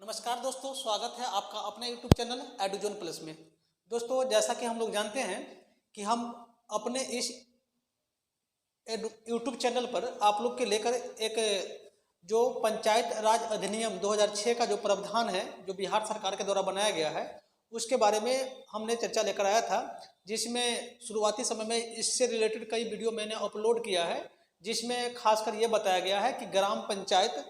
नमस्कार दोस्तों, स्वागत है आपका अपने YouTube चैनल एडुजोन प्लस में। दोस्तों, जैसा कि हम लोग जानते हैं कि हम अपने इस YouTube चैनल पर आप लोग के लेकर एक जो पंचायत राज अधिनियम 2006 का जो प्रावधान है, जो बिहार सरकार के द्वारा बनाया गया है, उसके बारे में हमने चर्चा लेकर आया था। जिसमें शुरुआती समय में इससे रिलेटेड कई वीडियो मैंने अपलोड किया है, जिसमें खासकर ये बताया गया है कि ग्राम पंचायत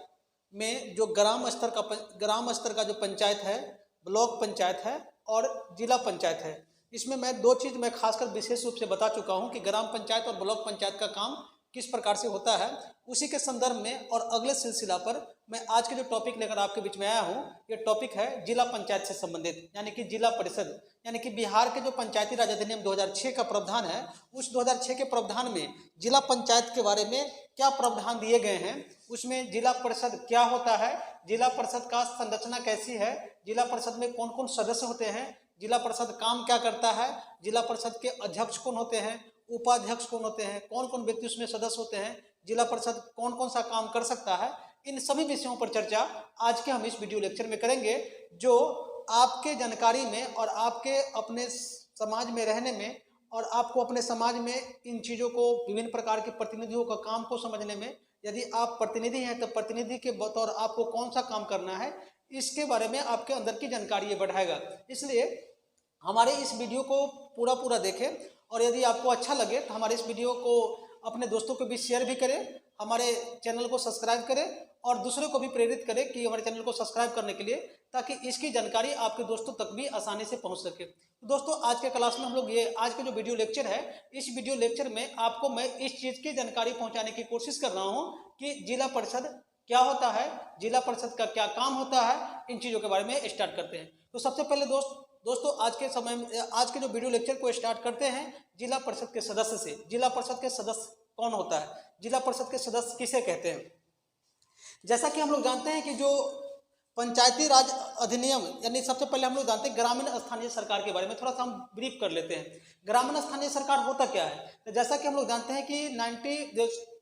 में जो ग्राम स्तर का जो पंचायत है, ब्लॉक पंचायत है और जिला पंचायत है, इसमें मैं दो चीज़ मैं खासकर विशेष रूप से बता चुका हूं कि ग्राम पंचायत और ब्लॉक पंचायत का काम किस प्रकार से होता है। उसी के संदर्भ में और अगले सिलसिला पर मैं आज के जो टॉपिक लेकर आपके बीच में आया हूं, ये टॉपिक है जिला पंचायत से संबंधित, यानी कि जिला परिषद, यानी कि बिहार के जो पंचायती राज अधिनियम 2006 का प्रावधान है, उस 2006 के प्रावधान में जिला पंचायत के बारे में क्या प्रावधान दिए गए हैं, उसमें जिला परिषद क्या होता है, जिला परिषद का संरचना कैसी है, जिला परिषद में कौन कौन सदस्य होते हैं, जिला परिषद काम क्या करता है, जिला परिषद के अध्यक्ष कौन होते हैं, उपाध्यक्ष कौन होते हैं, कौन कौन व्यक्ति उसमें सदस्य होते हैं, जिला परिषद कौन कौन सा काम कर सकता है, इन सभी विषयों पर चर्चा आज के हम इस वीडियो लेक्चर में करेंगे, जो आपके जानकारी में और आपके अपने समाज में रहने में और आपको अपने समाज में इन चीज़ों को, विभिन्न प्रकार के प्रतिनिधियों का काम को समझने में, यदि आप प्रतिनिधि हैं तो प्रतिनिधि के बतौर आपको कौन सा काम करना है, इसके बारे में आपके अंदर की जानकारी ये बढ़ाएगा। इसलिए हमारे इस वीडियो को पूरा देखें और यदि आपको अच्छा लगे तो हमारे इस वीडियो को अपने दोस्तों के बीच शेयर भी करें, हमारे चैनल को सब्सक्राइब करें और दूसरों को भी प्रेरित करें कि हमारे चैनल को सब्सक्राइब करने के लिए, ताकि इसकी जानकारी आपके दोस्तों तक भी आसानी से पहुंच सके। तो दोस्तों, आज के क्लास में हम लोग आज का जो वीडियो लेक्चर है, इस वीडियो लेक्चर में आपको मैं इस चीज़ की जानकारी पहुंचाने की कोशिश कर रहा हूं कि जिला परिषद क्या होता है, जिला परिषद का क्या काम होता है, इन चीज़ों के बारे में स्टार्ट करते हैं। तो सबसे पहले दोस्तों आज के समय में, आज के जो वीडियो लेक्चर को स्टार्ट करते हैं जिला परिषद के सदस्य से। जिला परिषद के सदस्य कौन होता है, जिला परिषद के सदस्य किसे कहते हैं? जैसा कि हम लोग जानते हैं कि जो पंचायती राज अधिनियम, यानी सबसे पहले हम लोग जानते हैं ग्रामीण स्थानीय सरकार के बारे में थोड़ा सा हम ब्रीफ कर लेते हैं। ग्रामीण स्थानीय सरकार होता क्या है? तो जैसा कि हम लोग जानते हैं कि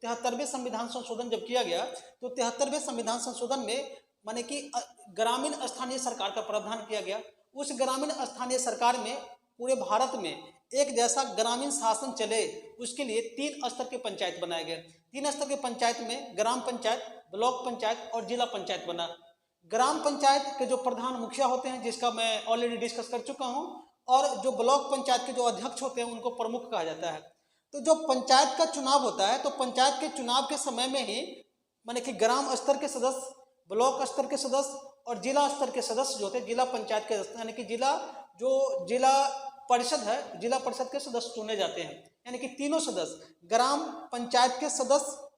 73वें संविधान संशोधन जब किया गया, तो 73वें संविधान संशोधन में माने कि ग्रामीण स्थानीय सरकार का प्रावधान किया गया। उस ग्रामीण स्थानीय सरकार में पूरे भारत में एक जैसा ग्रामीण शासन चले, उसके लिए 3 स्तर के पंचायत बनाए गए। 3 स्तर के पंचायत में ग्राम पंचायत, ब्लॉक पंचायत और जिला पंचायत बना। ग्राम पंचायत के जो प्रधान मुखिया होते हैं, जिसका मैं ऑलरेडी डिस्कस कर चुका हूं, और जो ब्लॉक पंचायत के जो अध्यक्ष होते हैं उनको प्रमुख कहा जाता है। तो जो पंचायत का चुनाव होता है, तो पंचायत के चुनाव के समय में ही माने कि ग्राम स्तर के सदस्य, ब्लॉक स्तर के सदस्य और जिला स्तर के सदस्य जो होते हैं, जिला पंचायत के, यानी कि जिला परिषद है, जिला परिषद के सदस्य चुने जाते हैं। यानी कि तीनों सदस्य, ग्राम पंचायत के सदस्य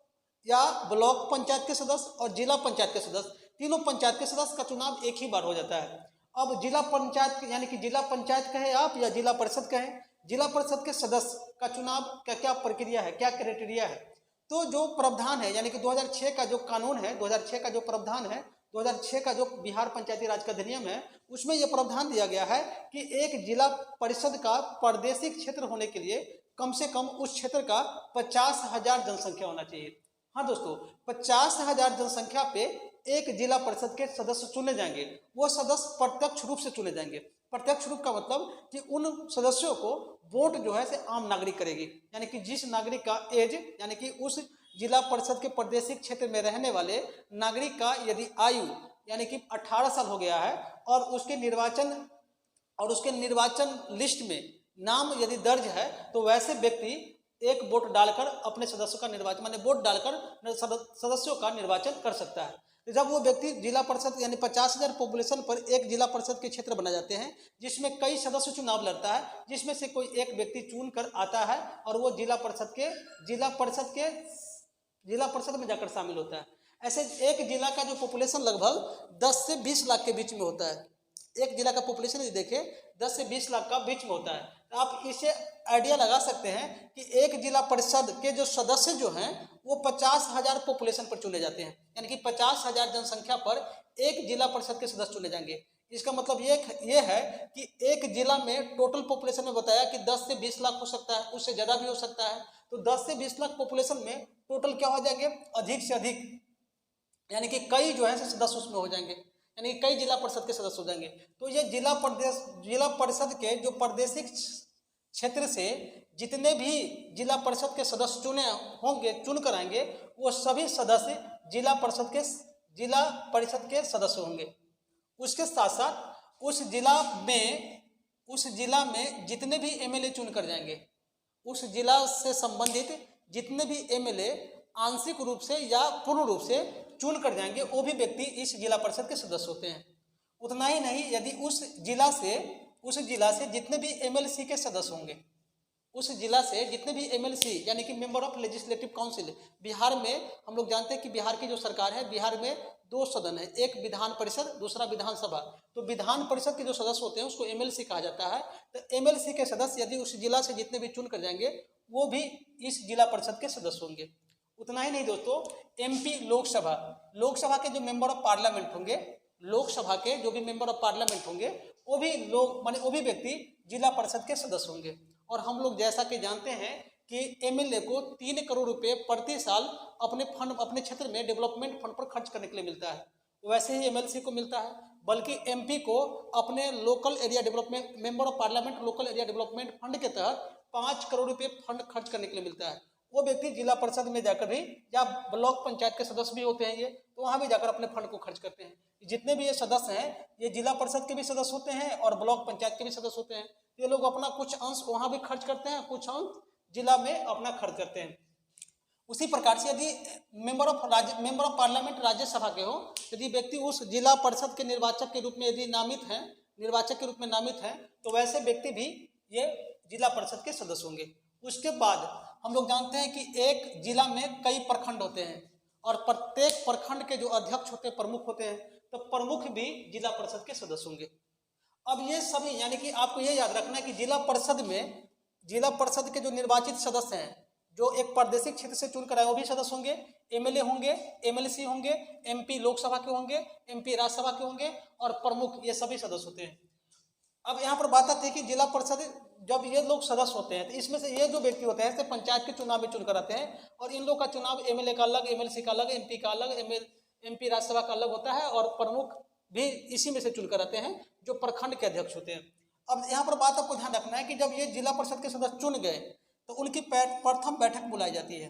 या ब्लॉक पंचायत के सदस्य और जिला पंचायत के सदस्य, तीनों पंचायत के सदस्य का चुनाव एक ही बार हो जाता है। अब जिला पंचायत, यानी कि जिला पंचायत कहे आप या जिला परिषद कहें, जिला परिषद के सदस्य का चुनाव क्या क्या प्रक्रिया है, क्या क्राइटेरिया है? तो जो प्रावधान है, यानी कि 2006 का जो कानून है, 2006 का जो प्रावधान है, 2006 का जो बिहार पंचायती राज का अधिनियम है, उसमें यह प्रावधान दिया गया है कि एक जिला परिषद का प्रादेशिक क्षेत्र होने के लिए कम से कम उस क्षेत्र का 50,000 जनसंख्या होना चाहिए। हाँ दोस्तों, 50,000 जनसंख्या पे एक जिला परिषद के सदस्य चुने जाएंगे। वो सदस्य प्रत्यक्ष रूप से चुने जाएंगे। प्रत्यक्ष रूप का मतलब कि उन सदस्यों को वोट जो है से आम नागरिक करेगी, यानी कि जिस नागरिक का एज, यानी कि उस जिला परिषद के प्रादेशिक क्षेत्र में रहने वाले नागरिक का यदि आयु यानी कि 18 साल हो गया है और उसके निर्वाचन लिस्ट में नाम यदि दर्ज है, तो वैसे व्यक्ति एक वोट डालकर अपने सदस्यों का निर्वाचन, माने वोट डालकर सदस्यों का निर्वाचन कर सकता है। जब वो व्यक्ति जिला परिषद, यानी 50,000 पॉपुलेशन पर एक जिला परिषद के क्षेत्र बना जाते हैं, जिसमें कई सदस्य चुनाव लड़ता है, जिसमें से कोई एक व्यक्ति चुन कर आता है और वो जिला परिषद में जाकर शामिल होता है। ऐसे एक जिला का जो पॉपुलेशन लगभग 10 से 20 लाख के बीच में होता है। एक जिला का पॉपुलेशन यदि देखें 10 से 20 लाख का बीच में होता है, तो आप इसे आइडिया लगा सकते हैं कि एक जिला परिषद के जो सदस्य जो हैं वो 50,000 पॉपुलेशन पर चुने जाते हैं, यानी कि 50,000 जनसंख्या पर एक जिला परिषद के सदस्य चुने जाएंगे। इसका मतलब ये है कि एक जिला में टोटल पॉपुलेशन में बताया कि 10 से 20 लाख हो सकता है, उससे ज़्यादा भी हो सकता है। तो 10 से 20 लाख पॉपुलेशन में टोटल क्या हो जाएंगे, अधिक से अधिक, यानी कि कई जो है सदस्य उसमें हो जाएंगे। यानी कई जिला परिषद के सदस्य हो जाएंगे। तो ये जिला परिषद के जो प्रादेशिक क्षेत्र से जितने भी जिला परिषद के सदस्य चुन कर आएंगे, वो सभी सदस्य जिला परिषद के सदस्य होंगे। उसके साथ साथ उस जिला में जितने भी एमएलए चुन कर जाएंगे, उस जिला से संबंधित जितने भी एमएलए आंशिक रूप से या पूर्ण रूप से चुन कर जाएंगे, वो भी व्यक्ति इस जिला परिषद के सदस्य होते हैं। उतना ही नहीं, यदि उस जिला से जितने भी एमएलसी के सदस्य होंगे, उस जिला से जितने भी एमएलसी यानी कि member of legislative council, Bihar में हम लोग जानते हैं कि बिहार की जो सरकार है, बिहार में 2 सदन है, एक विधान परिषद, दूसरा विधानसभा। तो विधान परिषद के जो सदस्य होते हैं उसको एमएलसी कहा जाता है। तो एमएलसी के सदस्य यदि उस जिला से जितने भी चुन कर जाएंगे, वो भी इस जिला परिषद के सदस्य होंगे। उतना ही नहीं दोस्तों, एमपी लोकसभा के जो मेंबर ऑफ पार्लियामेंट होंगे, लोकसभा के जो भी मेंबर ऑफ पार्लियामेंट होंगे, वो भी व्यक्ति जिला परिषद के सदस्य होंगे। और हम लोग जैसा कि जानते हैं कि एमएलए को 3 करोड़ रुपए प्रति साल अपने क्षेत्र में डेवलपमेंट फंड पर खर्च करने के लिए मिलता है, वैसे ही एमएलसी को मिलता है। बल्कि एमपी को अपने local area development member of parliament local area development fund के तहत 5 करोड़ रुपए फंड खर्च करने के लिए मिलता है। वो व्यक्ति जिला परिषद में जाकर भी, या ब्लॉक पंचायत के सदस्य भी होते हैं ये, तो वहाँ भी जाकर अपने फंड को खर्च करते हैं। जितने भी ये सदस्य हैं, ये जिला परिषद के भी सदस्य होते हैं और ब्लॉक पंचायत के भी सदस्य होते हैं। ये लोग अपना कुछ अंश वहाँ भी खर्च करते हैं, कुछ अंश जिला में अपना खर्च करते हैं। उसी प्रकार से यदि मेंबर ऑफ पार्लियामेंट राज्यसभा के हो, यदि व्यक्ति उस जिला परिषद के निर्वाचक के रूप में यदि निर्वाचक के रूप में नामित हैं, तो वैसे व्यक्ति भी ये जिला परिषद के सदस्य होंगे। उसके बाद हम लोग जानते हैं कि एक जिला में कई प्रखंड होते हैं और प्रत्येक प्रखंड के जो अध्यक्ष होते हैं, प्रमुख होते हैं, तो प्रमुख भी जिला परिषद के सदस्य होंगे। अब ये सभी, यानी कि आपको ये याद रखना है कि जिला परिषद के जो निर्वाचित सदस्य हैं, जो एक प्रादेशिक क्षेत्र से चुनकर आए, वो भी सदस्य होंगे, एमएलए होंगे, एमएलसी होंगे, एमपी लोकसभा के होंगे, एमपी राज्यसभा के होंगे और प्रमुख, ये सभी सदस्य होते हैं। अब यहाँ पर बात आती है कि जिला परिषद जब ये लोग सदस्य होते हैं, तो इसमें से ये जो व्यक्ति होते हैं, पंचायत के चुनाव में चुनकर आते हैं, और इन लोग का चुनाव एमएलए का अलग, एमएलसी का अलग, एमपी का अलग, एमपी राज्यसभा का अलग होता है, और प्रमुख भी इसी में से चुनकर आते हैं, जो प्रखंड के अध्यक्ष होते हैं। अब यहाँ पर बात आपको ध्यान रखना है कि जब ये जिला परिषद के सदस्य चुन गए, तो उनकी प्रथम बैठक बुलाई जाती है।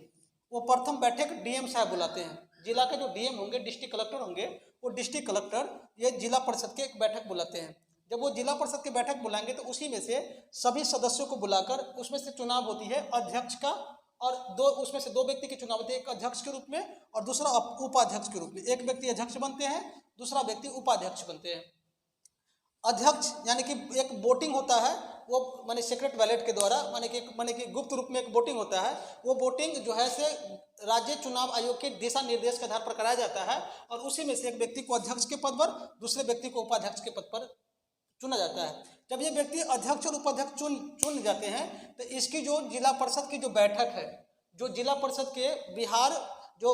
वो प्रथम बैठक डीएम साहब बुलाते हैं। जिला के जो डीएम होंगे, डिस्ट्रिक्ट कलेक्टर होंगे, वो डिस्ट्रिक्ट कलेक्टर ये जिला परिषद के एक बैठक बुलाते हैं। जब वो जिला परिषद की बैठक बुलाएंगे, तो उसी में से सभी सदस्यों को बुलाकर उसमें से चुनाव होती है अध्यक्ष का, और उसमें से 2 व्यक्ति की चुनाव होती है, एक अध्यक्ष के रूप में और दूसरा उपाध्यक्ष के रूप में। एक व्यक्ति अध्यक्ष बनते हैं, दूसरा व्यक्ति उपाध्यक्ष बनते हैं। अध्यक्ष यानी कि एक वोटिंग होता है, वो माने सीक्रेट बैलेट के द्वारा, माने कि गुप्त रूप में एक वोटिंग होता है। वो वोटिंग जो है से राज्य चुनाव आयोग के दिशा निर्देश के आधार पर कराया जाता है, और उसी में से एक व्यक्ति को अध्यक्ष के पद पर, दूसरे व्यक्ति को उपाध्यक्ष के पद पर चुना जाता है। जब ये व्यक्ति अध्यक्ष और उपाध्यक्ष चुन जाते हैं, तो इसकी जो जिला परिषद की जो बैठक है, जो जिला परिषद के जो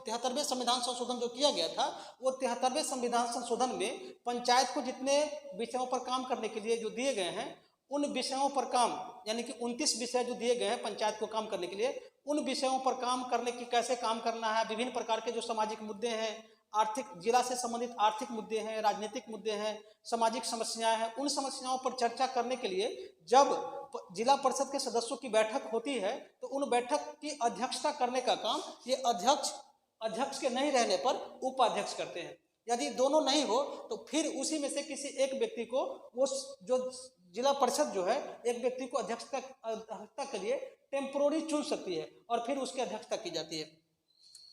73वें संविधान संशोधन जो किया गया था, वो 73वें संविधान संशोधन में पंचायत को जितने विषयों पर काम करने के लिए जो दिए गए हैं, उन विषयों पर काम, यानी कि 29 विषय जो दिए गए हैं पंचायत को काम करने के लिए, उन विषयों पर काम करने की, कैसे काम करना है, विभिन्न प्रकार के जो सामाजिक मुद्दे हैं, आर्थिक, जिला से संबंधित आर्थिक मुद्दे हैं, राजनीतिक मुद्दे हैं, सामाजिक समस्याएं हैं, उन समस्याओं पर चर्चा करने के लिए जब जिला परिषद के सदस्यों की बैठक होती है, तो उन बैठक की अध्यक्षता करने का काम ये अध्यक्ष के नहीं रहने पर उपाध्यक्ष करते हैं। यदि दोनों नहीं हो, तो फिर उसी में से किसी एक व्यक्ति को, वो जो जिला परिषद जो है, एक व्यक्ति को अध्यक्षता के लिए टेम्पोररी चुन सकती है, और फिर उसकी अध्यक्षता की जाती है।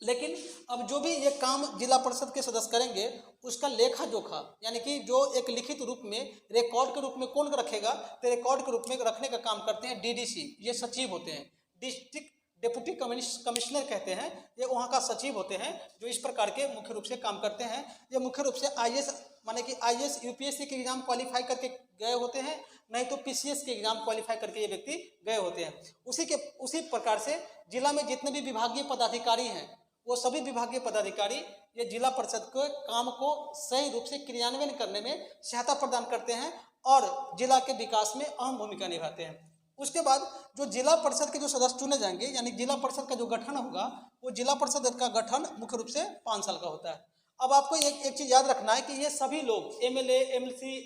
लेकिन अब जो भी ये काम जिला परिषद के सदस्य करेंगे, उसका लेखा जोखा, यानी कि जो एक लिखित रूप में रिकॉर्ड के रूप में कौन रखेगा, तो रिकॉर्ड के रूप में रखने का काम करते हैं डीडीसी, ये सचिव होते हैं, डिस्ट्रिक्ट डेप्यूटी कमिश्नर कहते हैं, ये वहाँ का सचिव होते हैं, जो इस प्रकार के मुख्य रूप से काम करते हैं। ये मुख्य रूप से आईएएस यूपीएससी के एग्जाम क्वालिफाई करके गए होते हैं, नहीं तो पीसीएस के एग्जाम क्वालिफाई करके ये व्यक्ति गए होते हैं। उसी प्रकार से जिला में जितने भी विभागीय पदाधिकारी हैं, वो सभी विभागीय पदाधिकारी ये जिला परिषद के काम को सही रूप से क्रियान्वयन करने में सहायता प्रदान करते हैं और जिला के विकास में अहम भूमिका निभाते हैं। उसके बाद जो जिला परिषद के जो सदस्य चुने जाएंगे, यानी जिला परिषद का जो गठन होगा, वो जिला परिषद का गठन मुख्य रूप से 5 साल का होता है। अब आपको एक चीज याद रखना है कि ये सभी लोग MLA, MLC,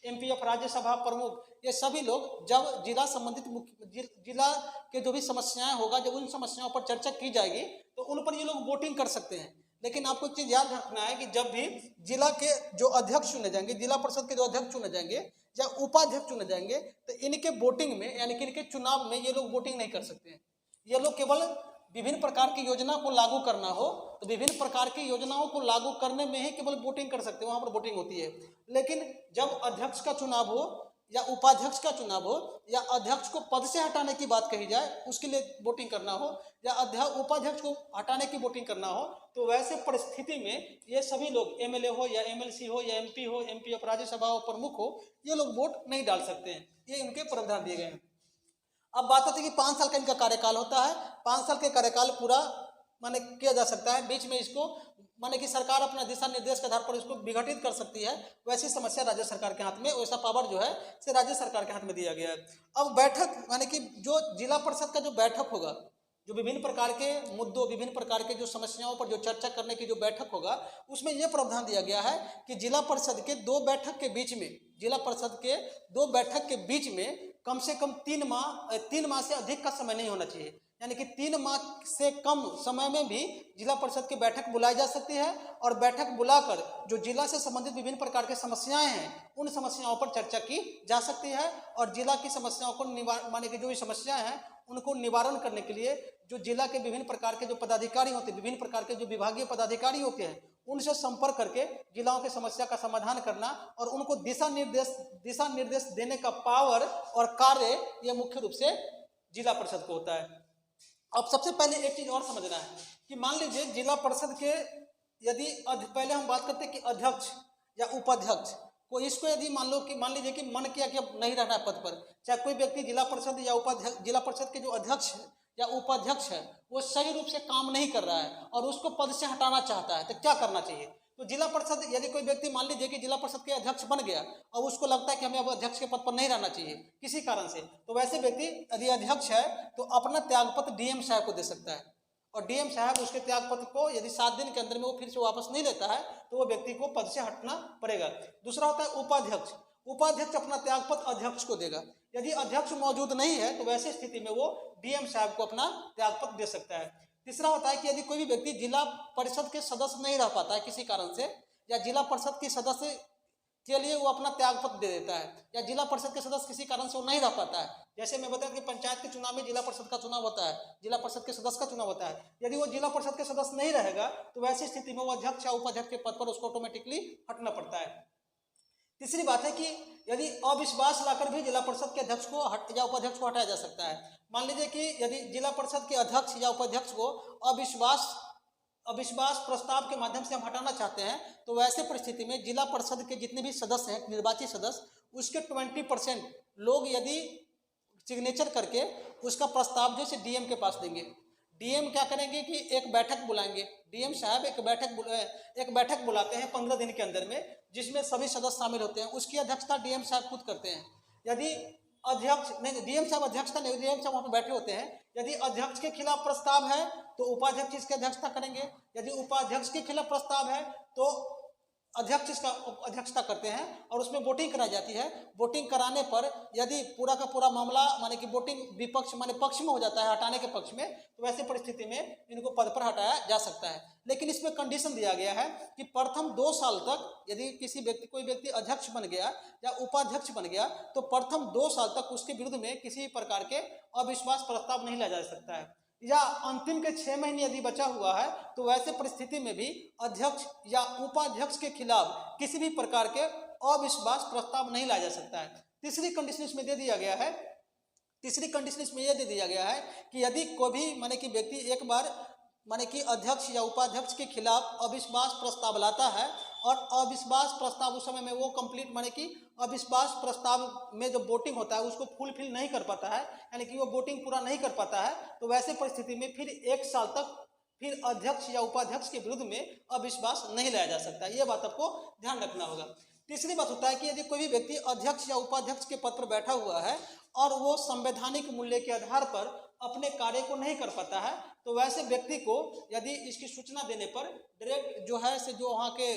MP of Rajya Sabha प्रमुख, ये सभी लोग जब जिला संबंधित जिला के जो भी समस्याएं होगा, जब उन समस्याओं पर चर्चा की जाएगी तो उन पर ये लोग वोटिंग कर सकते हैं। लेकिन आपको एक चीज याद रखना है कि जब भी जिला के जो अध्यक्ष चुने जाएंगे, जिला परिषद के जो अध्यक्ष चुने जाएंगे या उपाध्यक्ष चुने जाएंगे, तो इनके वोटिंग में यानी कि इनके चुनाव में ये लोग वोटिंग नहीं कर सकते हैं। ये लोग केवल विभिन्न प्रकार की योजना को लागू करना हो तो विभिन्न प्रकार की योजनाओं को लागू करने में ही केवल वोटिंग कर सकते हैं, वहां पर वोटिंग होती है। लेकिन जब अध्यक्ष का चुनाव हो या उपाध्यक्ष का चुनाव हो या अध्यक्ष को पद से हटाने की बात कही जाए उसके लिए वोटिंग करना हो या उपाध्यक्ष को हटाने की वोटिंग करना हो, तो वैसे परिस्थिति में ये सभी लोग एमएलए हो या एमएलसी हो या एमपी ऑफ राज्यसभा हो प्रमुख हो, ये लोग वोट नहीं डाल सकते हैं। ये इनके प्रावधान दिए गए हैं। अब बात होती है कि 5 साल का इनका कार्यकाल होता है। 5 साल के कार्यकाल पूरा माने किया जा सकता है, बीच में इसको माने कि सरकार अपना दिशा निर्देश के आधार पर इसको विघटित कर सकती है। वैसी समस्या राज्य सरकार के हाथ में, वैसा पावर जो है से राज्य सरकार के हाथ में दिया गया है। अब बैठक माने कि जो जिला परिषद का जो बैठक होगा, जो विभिन्न प्रकार के मुद्दों, विभिन्न प्रकार के जो समस्याओं पर जो चर्चा करने की जो बैठक होगा, उसमें यह प्रावधान दिया गया है कि जिला परिषद के 2 बैठक के बीच में, जिला परिषद के 2 बैठक के बीच में कम से कम 3 माह से अधिक का समय नहीं होना चाहिए। यानी कि 3 माह से कम समय में भी जिला परिषद की बैठक बुलाई जा सकती है और बैठक बुलाकर जो जिला से संबंधित विभिन्न प्रकार की समस्याएं हैं उन समस्याओं पर चर्चा की जा सकती है और जिला की समस्याओं को माने कि जो भी समस्याएं हैं उनको निवारण करने के लिए जो जिला के विभिन्न प्रकार के जो पदाधिकारी होते हैं, विभिन्न प्रकार के जो विभागीय पदाधिकारी होते हैं, उनसे संपर्क करके जिलाओं की समस्या का समाधान करना और उनको दिशा निर्देश देने का पावर और कार्य ये मुख्य रूप से जिला परिषद को होता है। अब सबसे पहले एक चीज और समझना है कि मान लीजिए जिला परिषद के यदि पहले हम बात करते हैं कि अध्यक्ष या उपाध्यक्ष को, इसको यदि मान लीजिए कि मन किया कि अब नहीं रहना है पद पर, चाहे कोई व्यक्ति जिला परिषद या उपाध्यक्ष, जिला परिषद के जो अध्यक्ष है या उपाध्यक्ष है वो सही रूप से काम नहीं कर रहा है और उसको पद से हटाना चाहता है, तो क्या करना चाहिए? तो जिला परिषद, यदि कोई व्यक्ति मान लीजिए कि जिला परिषद के अध्यक्ष बन गया और उसको लगता है कि हमें अब अध्यक्ष के पद पर नहीं रहना चाहिए किसी कारण से, तो वैसे व्यक्ति यदि अध्यक्ष है तो अपना त्यागपत्र डीएम साहब को दे सकता है और डीएम साहब उसके त्यागपत्र को यदि 7 दिन के अंदर में वो फिर से वापस नहीं लेता है तो वो व्यक्ति को पद से हटना पड़ेगा। दूसरा होता है उपाध्यक्ष। उपाध्यक्ष अपना त्यागपत्र अध्यक्ष को देगा। यदि अध्यक्ष मौजूद नहीं है तो वैसी स्थिति में वो डीएम साहब को अपना त्यागपत्र दे सकता है। तीसरा होता है कि यदि कोई भी व्यक्ति जिला परिषद के सदस्य नहीं रह पाता है किसी कारण से, या जिला परिषद के सदस्य के लिए वो अपना त्यागपत्र दे देता है, या जिला परिषद के सदस्य किसी कारण से वो नहीं रह पाता है, जैसे मैं बताया कि पंचायत के चुनाव में जिला परिषद का चुनाव होता है, जिला परिषद के सदस्य का चुनाव होता है, यदि वो जिला परिषद के सदस्य नहीं रहेगा तो वैसी स्थिति में वो अध्यक्ष या उपाध्यक्ष के पद पर उसको ऑटोमेटिकली हटना पड़ता है। तीसरी बात है कि यदि अविश्वास लाकर भी जिला परिषद के अध्यक्ष को या उपाध्यक्ष को हटाया जा सकता है। मान लीजिए कि यदि जिला परिषद के अध्यक्ष या उपाध्यक्ष को अविश्वास प्रस्ताव के माध्यम से हम हटाना चाहते हैं तो वैसे परिस्थिति में जिला परिषद के जितने भी सदस्य हैं, निर्वाचित सदस्य, उसके 20% लोग यदि सिग्नेचर करके उसका प्रस्ताव जो है डीएम के पास देंगे। डीएम क्या करेंगे कि एक बैठक बुलाएंगे। डीएम साहब एक बैठक बुलाते हैं 15 दिन के अंदर में, जिसमें सभी सदस्य शामिल होते हैं। उसकी अध्यक्षता डीएम साहब खुद करते हैं। यदि अध्यक्ष नहीं, डीएम साहब अध्यक्षता नहीं, डीएम साहब वहाँ पर बैठे होते हैं। यदि अध्यक्ष के खिलाफ प्रस्ताव है तो उपाध्यक्ष इसकी अध्यक्षता करेंगे। यदि उपाध्यक्ष के खिलाफ प्रस्ताव है तो अध्यक्ष इसका अध्यक्षता करते हैं और उसमें वोटिंग कराई जाती है। वोटिंग कराने पर यदि पूरा का पूरा मामला माने कि वोटिंग विपक्ष माने पक्ष में हो जाता है, हटाने के पक्ष में, तो वैसे परिस्थिति में इनको पद पर हटाया जा सकता है। लेकिन इसमें कंडीशन दिया गया है कि प्रथम 2 साल तक यदि कोई व्यक्ति अध्यक्ष बन गया या उपाध्यक्ष बन गया तो प्रथम 2 साल तक उसके विरुद्ध में किसी प्रकार के अविश्वास प्रस्ताव नहीं लाया जा सकता है। या अंतिम के 6 महीने यदि बचा हुआ है तो वैसे परिस्थिति में भी अध्यक्ष या उपाध्यक्ष के खिलाफ किसी भी प्रकार के अविश्वास प्रस्ताव नहीं लाया जा सकता है। तीसरी कंडीशन इसमें दे दिया गया है कि यदि कोई भी माने कि व्यक्ति एक बार माने कि अध्यक्ष या उपाध्यक्ष के खिलाफ अविश्वास प्रस्ताव लाता है और अविश्वास प्रस्ताव उस समय में वो कंप्लीट माने कि अविश्वास प्रस्ताव में जो वोटिंग होता है उसको फुलफिल नहीं कर पाता है, यानी कि वो वोटिंग पूरा नहीं कर पाता है, तो वैसे परिस्थिति में फिर 1 साल तक फिर अध्यक्ष या उपाध्यक्ष के विरुद्ध में अविश्वास नहीं लाया जा सकता। ये बात आपको ध्यान रखना होगा। तीसरी बात होता है कि यदि कोई भी व्यक्ति अध्यक्ष या उपाध्यक्ष के पद पर बैठा हुआ है और वो संवैधानिक मूल्य के आधार पर अपने कार्य को नहीं कर पाता है, तो वैसे व्यक्ति को यदि इसकी सूचना देने पर डायरेक्ट जो है से जो वहाँ के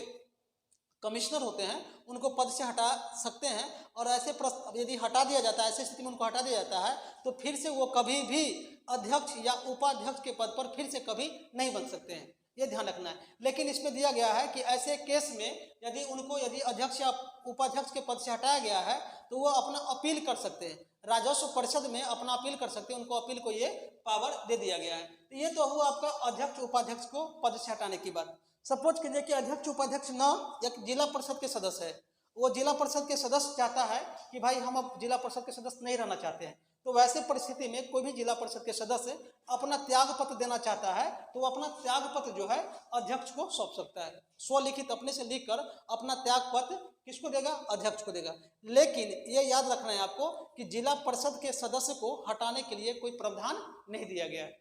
कमिश्नर होते हैं उनको पद से हटा सकते हैं। और ऐसे यदि हटा दिया जाता है, ऐसी स्थिति में उनको हटा दिया जाता है, तो फिर से वो कभी भी अध्यक्ष या उपाध्यक्ष के पद पर फिर से कभी नहीं बन सकते हैं, ये ध्यान रखना है। लेकिन इसमें दिया गया है कि ऐसे केस में यदि अध्यक्ष या उपाध्यक्ष के पद से हटाया गया है तो वो अपना अपील कर सकते हैं, राजस्व परिषद में अपना अपील कर सकते हैं, उनको अपील को ये पावर दे दिया गया है। तो ये तो हुआ आपका अध्यक्ष उपाध्यक्ष को पद से हटाने की बात। सपोज कीजिए कि अध्यक्ष उपाध्यक्ष न एक जिला परिषद के सदस्य है, वो जिला परिषद के सदस्य चाहता है कि भाई हम अब जिला परिषद के सदस्य नहीं रहना चाहते हैं, तो वैसे परिस्थिति में कोई भी जिला परिषद के सदस्य अपना त्याग पत्र देना चाहता है तो वो अपना त्याग पत्र जो है अध्यक्ष को सौंप सकता है, स्वलिखित अपने से लिखकर अपना त्याग पत्र किसको देगा, अध्यक्ष को देगा। लेकिन ये याद रखना है आपको कि जिला परिषद के सदस्य को हटाने के लिए कोई प्रावधान नहीं दिया गया है।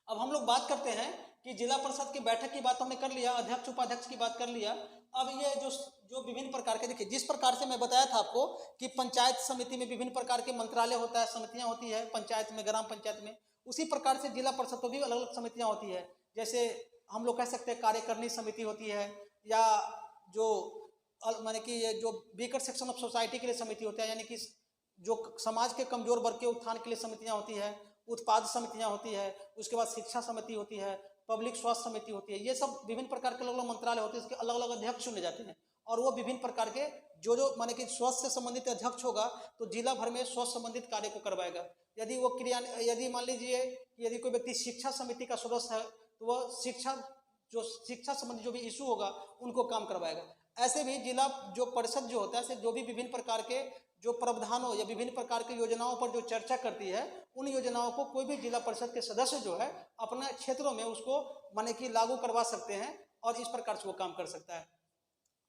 अब हम लोग बात करते हैं कि जिला परिषद की बैठक की बात हमने कर लिया, अध्यक्ष उपाध्यक्ष की बात कर लिया। अब ये जो विभिन्न प्रकार के, देखिए जिस प्रकार से मैं बताया था आपको कि पंचायत समिति में विभिन्न प्रकार के मंत्रालय होता है, समितियां होती है पंचायत में, ग्राम पंचायत में, उसी प्रकार से जिला परिषद को भी अलग अलग समितियां होती है। जैसे हम लोग कह सकते हैं कार्यकारिणी समिति होती है, या जो माने कि ये जो वीकर सेक्शन ऑफ सोसाइटी के लिए समिति होता है, यानी कि जो समाज के कमजोर वर्ग के उत्थान के लिए समितियां होती है, उत्पाद समितियां होती है, उसके बाद शिक्षा समिति होती है, पब्लिक स्वास्थ्य समिति होती है। ये सब विभिन्न प्रकार के अलग अलग मंत्रालय होते हैं, इसके अलग अलग अध्यक्ष चुने जाते हैं। और वो विभिन्न प्रकार के जो माने कि स्वास्थ्य से संबंधित अध्यक्ष होगा तो जिला भर में स्वास्थ्य संबंधित कार्य को करवाएगा। यदि मान लीजिए यदि कोई व्यक्ति शिक्षा समिति का सदस्य है तो वह शिक्षा संबंधी जो भी इशू होगा उनको काम करवाएगा। ऐसे भी जिला जो परिषद जो होता है जो भी विभिन्न प्रकार के जो प्रावधानों या विभिन्न प्रकार की योजनाओं पर जो चर्चा करती है, उन योजनाओं को कोई भी जिला परिषद के सदस्य जो है अपने क्षेत्रों में उसको माने कि लागू करवा सकते हैं और इस प्रकार से वो काम कर सकता है।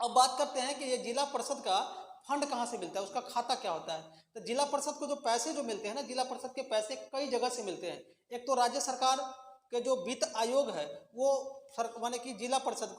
अब बात करते हैं कि ये जिला परिषद का फंड कहाँ से मिलता है, उसका खाता क्या होता है। तो जिला परिषद को जो पैसे जो मिलते हैं ना, जिला परिषद के पैसे कई जगह से मिलते हैं। एक तो राज्य सरकार के जो वित्त आयोग है वो माने कि जिला परिषद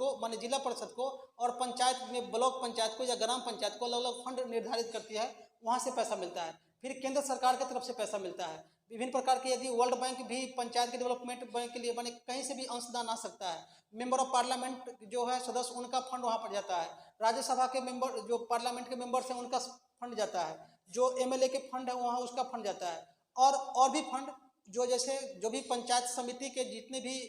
को और पंचायत में ब्लॉक पंचायत को या ग्राम पंचायत को अलग अलग फंड निर्धारित करती है, वहाँ से पैसा मिलता है। फिर केंद्र सरकार की तरफ से पैसा मिलता है। विभिन्न प्रकार के यदि वर्ल्ड बैंक भी पंचायत के डेवलपमेंट बैंक के लिए बने कहीं से भी अंशदान आ सकता है। मेंबर ऑफ पार्लियामेंट जो है सदस्य, उनका फंड वहाँ पर जाता है। राज्यसभा के मेंबर जो पार्लियामेंट के मेंबर्स हैं उनका फंड जाता है। जो एमएलए के फंड है वहाँ उसका फंड जाता है। और भी फंड जो भी पंचायत समिति के जितने भी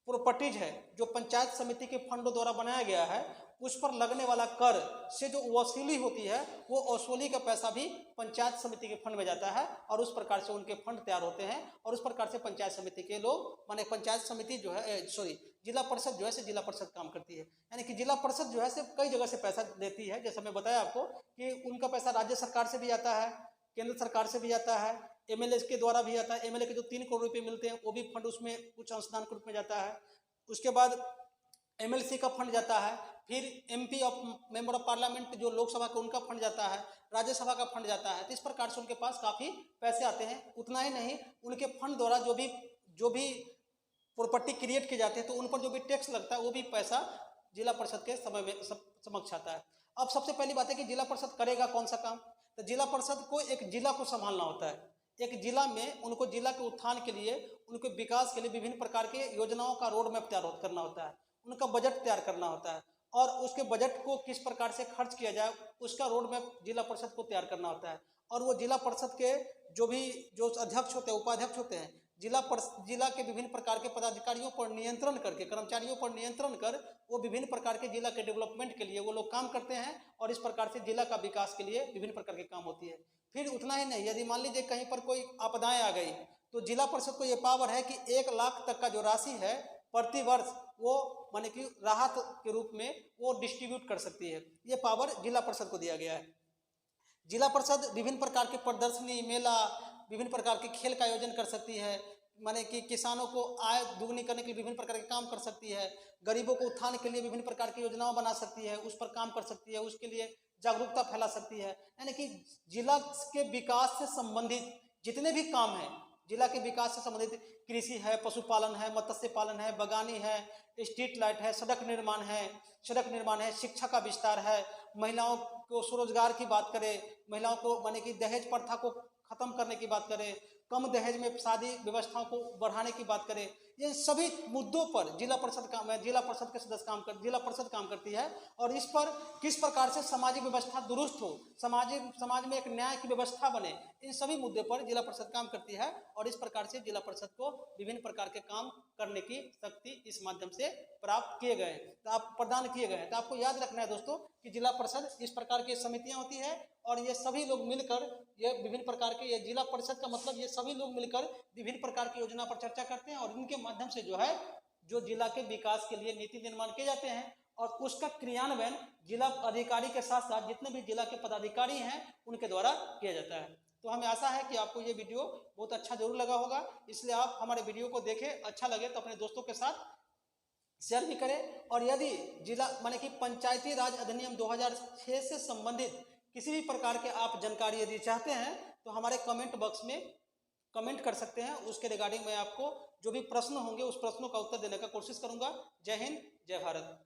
प्रॉपर्टीज है जो पंचायत समिति के फंडों द्वारा बनाया गया है, उस पर लगने वाला कर से जो वसूली होती है वो वसूली का पैसा भी पंचायत समिति के फंड में जाता है और उस प्रकार से उनके फंड तैयार होते हैं और उस प्रकार से पंचायत समिति के लोग माने पंचायत समिति जो है जिला परिषद जो है जिला परिषद काम करती है। यानी कि जिला परिषद जो है कई जगह से पैसा देती है। जैसा मैं बताया आपको कि उनका पैसा राज्य सरकार से भी आता है, केंद्र सरकार से भी आता है, एमएलए के द्वारा भी आता है। एमएलए के जो 3 करोड़ रुपये मिलते हैं वो भी फंड उसमें कुछ अंशदान के रूप में जाता है। उसके बाद एमएलसी का फंड जाता है। फिर MP of member of parliament जो लोकसभा का उनका फंड जाता है, राज्यसभा का फंड जाता है। तो इस प्रकार से उनके पास काफ़ी पैसे आते हैं। उतना ही नहीं, उनके फंड द्वारा जो भी प्रॉपर्टी क्रिएट किए जाते हैं तो उन पर जो भी टैक्स लगता है वो भी पैसा जिला परिषद के समय में समक्ष आता है। अब सबसे पहली बात है कि जिला परिषद करेगा कौन सा काम। तो जिला परिषद को एक जिला को संभालना होता है। एक जिला में उनको जिला के उत्थान के लिए, उनके विकास के लिए विभिन्न प्रकार के योजनाओं का रोड मैप तैयार करना होता है, उनका बजट तैयार करना होता है और उसके बजट को किस प्रकार से खर्च किया जाए उसका रोड मैप जिला परिषद को तैयार करना होता है। और वो जिला परिषद के जो अध्यक्ष होते हैं, उपाध्यक्ष होते हैं, जिला के विभिन्न प्रकार के पदाधिकारियों पर नियंत्रण करके, कर्मचारियों पर नियंत्रण कर वो विभिन्न प्रकार के जिला के डेवलपमेंट के लिए वो लोग काम करते हैं और इस प्रकार से जिला का विकास के लिए विभिन्न प्रकार के काम होती है। फिर उतना ही नहीं, यदि मान लीजिए कहीं पर कोई आपदाएं आ गई तो जिला परिषद को ये पावर है कि 1 लाख तक का जो राशि है प्रति वर्ष वो माने कि राहत के रूप में वो डिस्ट्रीब्यूट कर सकती है। ये पावर जिला परिषद को दिया गया है। जिला परिषद विभिन्न प्रकार के प्रदर्शनी, मेला, विभिन्न प्रकार के खेल का आयोजन कर सकती है। माने कि किसानों को आय दुगनी करने के लिए विभिन्न प्रकार के काम कर सकती है। गरीबों को उत्थान के लिए विभिन्न प्रकार की योजनाएं बना सकती है, उस पर काम कर सकती है, उसके लिए जागरूकता फैला सकती है। यानी कि जिला के विकास से संबंधित जितने भी काम हैं, जिला के विकास से संबंधित कृषि है, पशुपालन है, मत्स्य पालन है, बगानी है, स्ट्रीट लाइट है, सड़क निर्माण है, शिक्षा का विस्तार है, महिलाओं को स्वरोजगार की बात करें, महिलाओं को माने कि दहेज प्रथा को खत्म करने की बात करें, कम दहेज में शादी व्यवस्थाओं को बढ़ाने की बात करें, ये सभी मुद्दों पर जिला परिषद के सदस्य जिला परिषद काम करती है। और इस पर किस प्रकार से सामाजिक व्यवस्था दुरुस्त हो, समाज में एक न्याय की व्यवस्था बने, इन सभी मुद्दे पर जिला परिषद काम करती है। और इस प्रकार से जिला परिषद को विभिन्न प्रकार के काम करने की शक्ति इस माध्यम से प्रदान किए गए हैं। तो आपको याद रखना है दोस्तों कि जिला परिषद इस प्रकार की समितियां होती है और ये सभी लोग मिलकर ये विभिन्न प्रकार के, ये जिला परिषद का मतलब ये सभी लोग मिलकर विभिन्न प्रकार की योजना पर चर्चा करते हैं और इनके माध्यम से जो जिला के विकास के लिए नीति निर्माण किए जाते हैं और उसका क्रियान्वयन जिला अधिकारी के साथ साथ जितने भी जिला के पदाधिकारी हैं उनके द्वारा किया जाता है। तो हमें आशा है कि आपको ये वीडियो बहुत अच्छा जरूर लगा होगा, इसलिए आप हमारे वीडियो को देखें, अच्छा लगे तो अपने दोस्तों के साथ शेयर भी करें। और यदि जिला माने कि पंचायती राज अधिनियम 2006 से संबंधित किसी भी प्रकार के आप जानकारी यदि चाहते हैं तो हमारे कमेंट बॉक्स में कमेंट कर सकते हैं। उसके रिगार्डिंग मैं आपको जो भी प्रश्न होंगे उस प्रश्नों का उत्तर देने का कोशिश करूंगा। जय हिंद, जय भारत।